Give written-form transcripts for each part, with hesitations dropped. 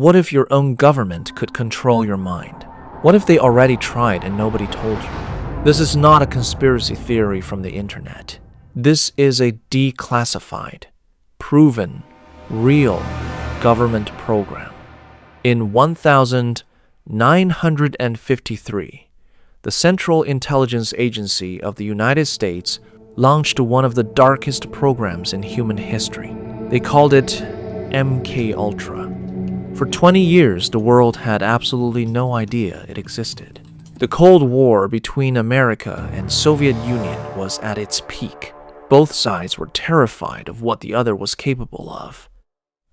What if your own government could control your mind? What if they already tried and nobody told you? This is not a conspiracy theory from the internet. This is a declassified, proven, real government program. In 1953, the Central Intelligence Agency of the United States launched one of the darkest programs in human history. They called it MKUltra. For 20 years, the world had absolutely no idea it existed. The Cold War between America and Soviet Union was at its peak. Both sides were terrified of what the other was capable of.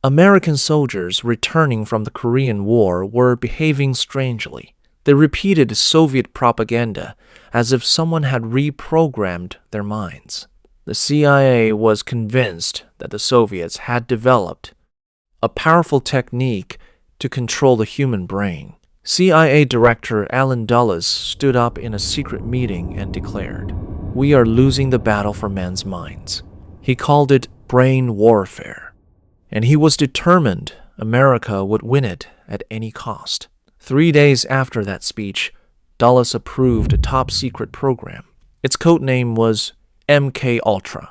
American soldiers returning from the Korean War were behaving strangely. They repeated Soviet propaganda as if someone had reprogrammed their minds. The CIA was convinced that the Soviets had developed a powerful technique to control the human brain. CIA Director Allen Dulles stood up in a secret meeting and declared, "We are losing the battle for men's minds." He called it brain warfare, and he was determined America would win it at any cost. 3 days after that speech, Dulles approved a top-secret program. Its codename was MKUltra.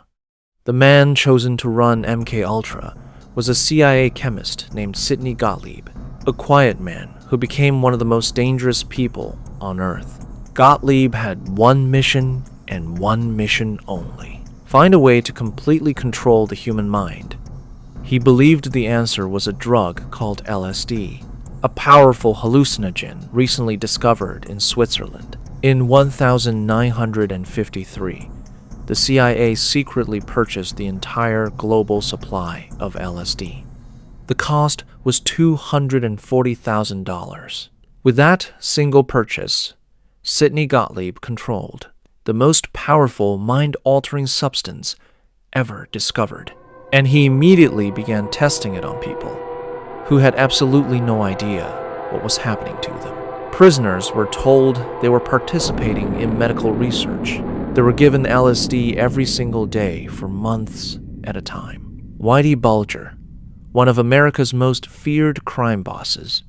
The man chosen to run MKUltra was a CIA chemist named Sidney Gottlieb, a quiet man who became one of the most dangerous people on Earth. Gottlieb had one mission and one mission only: find a way to completely control the human mind. He believed the answer was a drug called LSD, a powerful hallucinogen recently discovered in Switzerland. In 1953, the CIA secretly purchased the entire global supply of LSD. The cost was $240,000. With that single purchase, Sidney Gottlieb controlled the most powerful mind-altering substance ever discovered, and he immediately began testing it on people who had absolutely no idea what was happening to them. Prisoners were told they were participating in medical research. They were given LSD every single day for months at a time. Whitey Bulger, one of America's most feared crime bosses,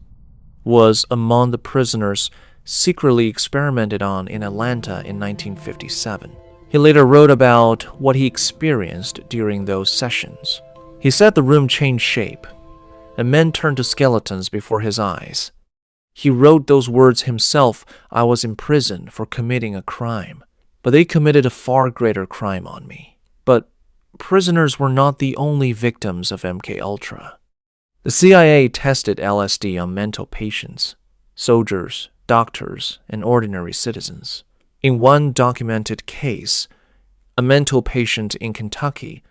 was among the prisoners secretly experimented on in Atlanta in 1957. He later wrote about what he experienced during those sessions. He said the room changed shape, and men turned to skeletons before his eyes. He wrote those words himself: "I was in prison for committing a crime, but they committed a far greater crime on me." But prisoners were not the only victims of MKUltra. The CIA tested LSD on mental patients, soldiers, doctors, and ordinary citizens. In one documented case, a mental patient in Kentucky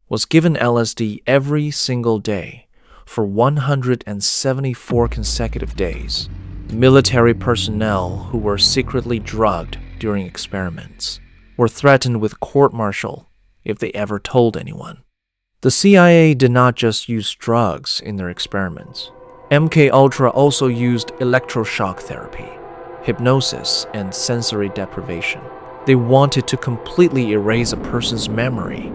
was given LSD every single day for 174 consecutive days. Military personnel who were secretly drugged during experiments were threatened with court-martial if they ever told anyone. The CIA did not just use drugs in their experiments. MKUltra also used electroshock therapy, hypnosis, and sensory deprivation. They wanted to completely erase a person's memory,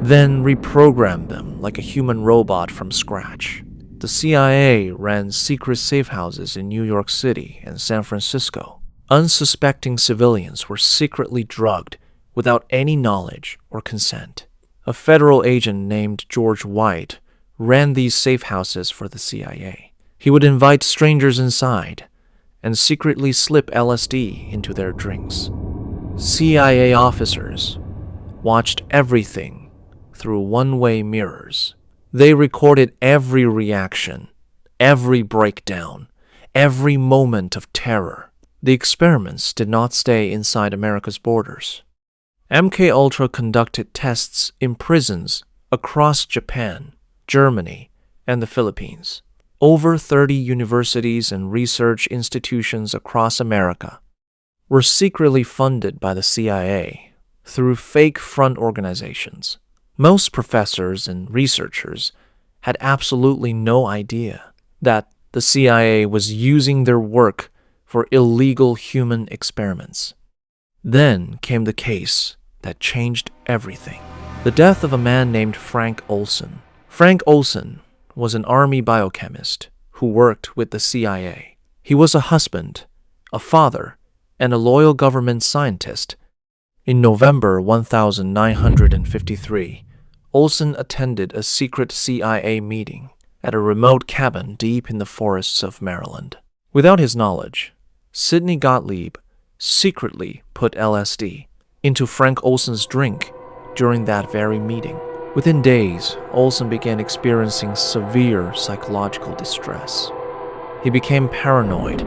then reprogram them like a human robot from scratch. The CIA ran secret safe houses in New York City and San Francisco. Unsuspecting civilians were secretly drugged without any knowledge or consent. A federal agent named George White ran these safe houses for the CIA. He would invite strangers inside and secretly slip LSD into their drinks. CIA officers watched everything through one-way mirrors. They recorded every reaction, every breakdown, every moment of terror. The experiments did not stay inside America's borders. MKUltra conducted tests in prisons across Japan, Germany, and the Philippines. Over 30 universities and research institutions across America were secretly funded by the CIA through fake front organizations. Most professors and researchers had absolutely no idea that the CIA was using their work for illegal human experiments. Then came the case that changed everything: the death of a man named Frank Olson. Frank Olson was an army biochemist who worked with the CIA. He was a husband, a father, and a loyal government scientist. In November 1953, Olson attended a secret CIA meeting at a remote cabin deep in the forests of Maryland. Without his knowledge, Sidney Gottlieb secretly put LSD into Frank Olson's drink during that very meeting. Within days, Olson began experiencing severe psychological distress. He became paranoid,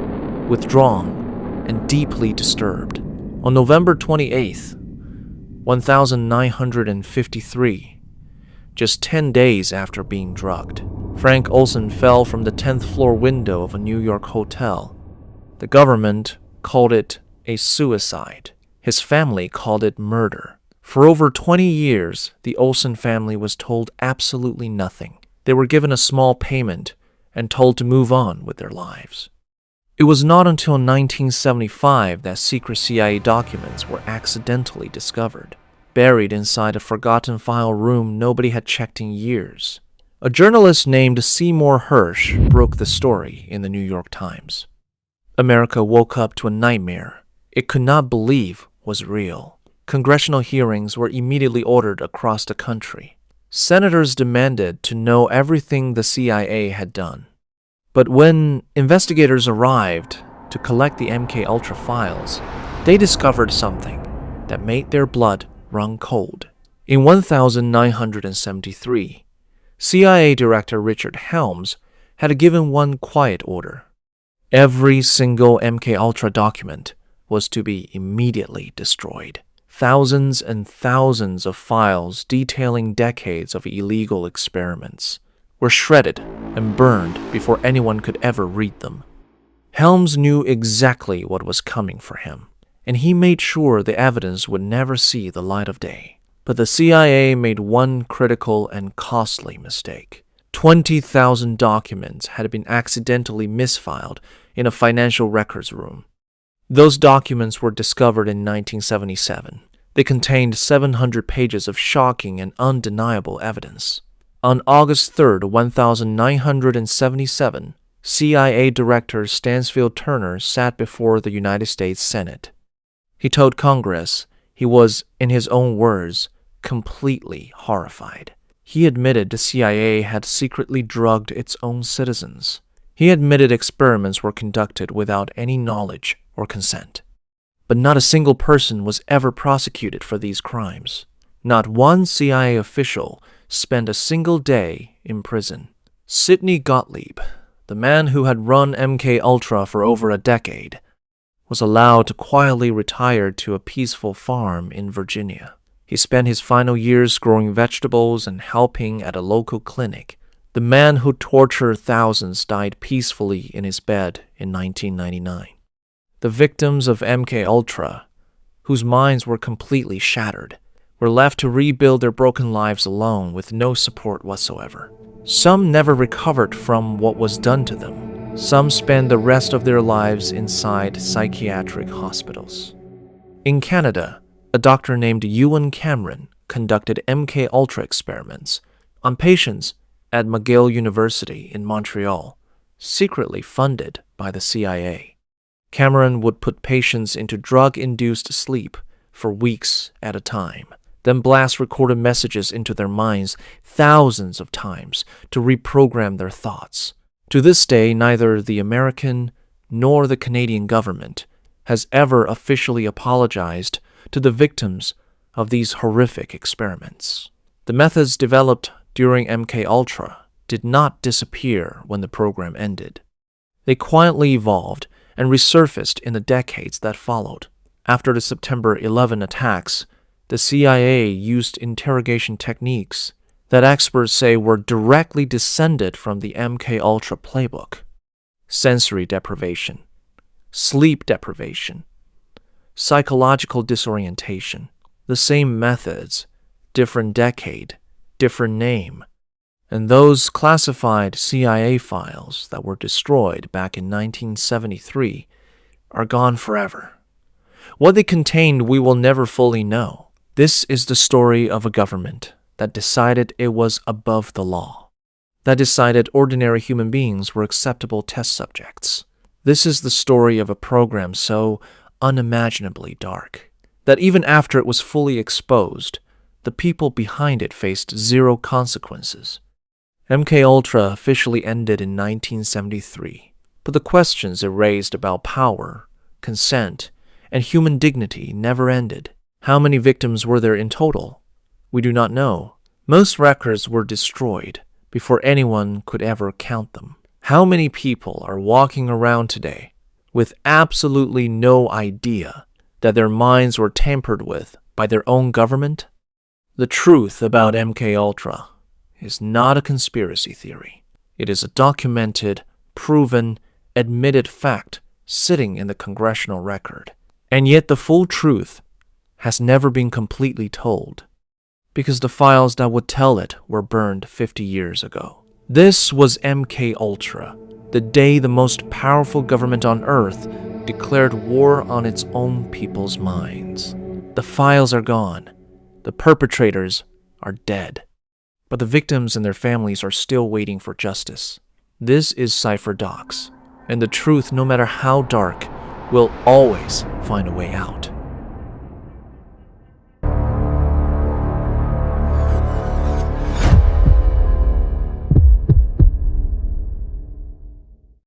withdrawn, and deeply disturbed. On November 28th, 1953, just 10 days after being drugged, Frank Olson fell from the 10th floor window of a New York hotel. The government called it a suicide. His family called it murder. For over 20 years, the Olson family was told absolutely nothing. They were given a small payment and told to move on with their lives. It was not until 1975 that secret CIA documents were accidentally discovered, buried inside a forgotten file room nobody had checked in years. A journalist named Seymour Hersh broke the story in the New York Times. America woke up to a nightmare it could not believe was real. Congressional hearings were immediately ordered across the country. Senators demanded to know everything the CIA had done. But when investigators arrived to collect the MKUltra files, they discovered something that made their blood run cold. In 1973, CIA Director Richard Helms had given one quiet order. Every single MKUltra document was to be immediately destroyed. Thousands and thousands of files detailing decades of illegal experiments were shredded and burned before anyone could ever read them. Helms knew exactly what was coming for him, and he made sure the evidence would never see the light of day. But the CIA made one critical and costly mistake. 20,000 documents had been accidentally misfiled in a financial records room. Those documents were discovered in 1977. They contained 700 pages of shocking and undeniable evidence. On August 3, 1977, CIA Director Stansfield Turner sat before the United States Senate. He told Congress he was, in his own words, completely horrified. He admitted the CIA had secretly drugged its own citizens. He admitted experiments were conducted without any knowledge or consent. But not a single person was ever prosecuted for these crimes. Not one CIA official spent a single day in prison. Sidney Gottlieb, the man who had run MKUltra for over a decade, was allowed to quietly retire to a peaceful farm in Virginia. He spent his final years growing vegetables and helping at a local clinic. The man who tortured thousands died peacefully in his bed in 1999. The victims of MKUltra, whose minds were completely shattered, were left to rebuild their broken lives alone with no support whatsoever. Some never recovered from what was done to them. Some spent the rest of their lives inside psychiatric hospitals. In Canada, a doctor named Ewan Cameron conducted MKUltra experiments on patients at McGill University in Montreal, secretly funded by the CIA. Cameron would put patients into drug-induced sleep for weeks at a time, then blast recorded messages into their minds thousands of times to reprogram their thoughts. To this day, neither the American nor the Canadian government has ever officially apologized to the victims of these horrific experiments. The methods developed during MKUltra did not disappear when the program ended. They quietly evolved and resurfaced in the decades that followed. After the September 11 attacks, the CIA used interrogation techniques that experts say were directly descended from the MKUltra playbook. Sensory deprivation, sleep deprivation, psychological disorientation. The same methods, different decade, different name. And those classified CIA files that were destroyed back in 1973 are gone forever. What they contained we will never fully know. This is the story of a government that decided it was above the law. that decided ordinary human beings were acceptable test subjects. This is the story of a program so unimaginably dark that even after it was fully exposed, the people behind it faced zero consequences. MKUltra officially ended in 1973, but the questions it raised about power, consent, and human dignity never ended. How many victims were there in total? We do not know. Most records were destroyed before anyone could ever count them. How many people are walking around today with absolutely no idea that their minds were tampered with by their own government? The truth about MKUltra is not a conspiracy theory. It is a documented, proven, admitted fact sitting in the congressional record. And yet the full truth has never been completely told, because the files that would tell it were burned 50 years ago. This was MKUltra, the day the most powerful government on Earth declared war on its own people's minds. The files are gone. The perpetrators are dead. But the victims and their families are still waiting for justice. This is Cipher Docs, and the truth, no matter how dark, will always find a way out.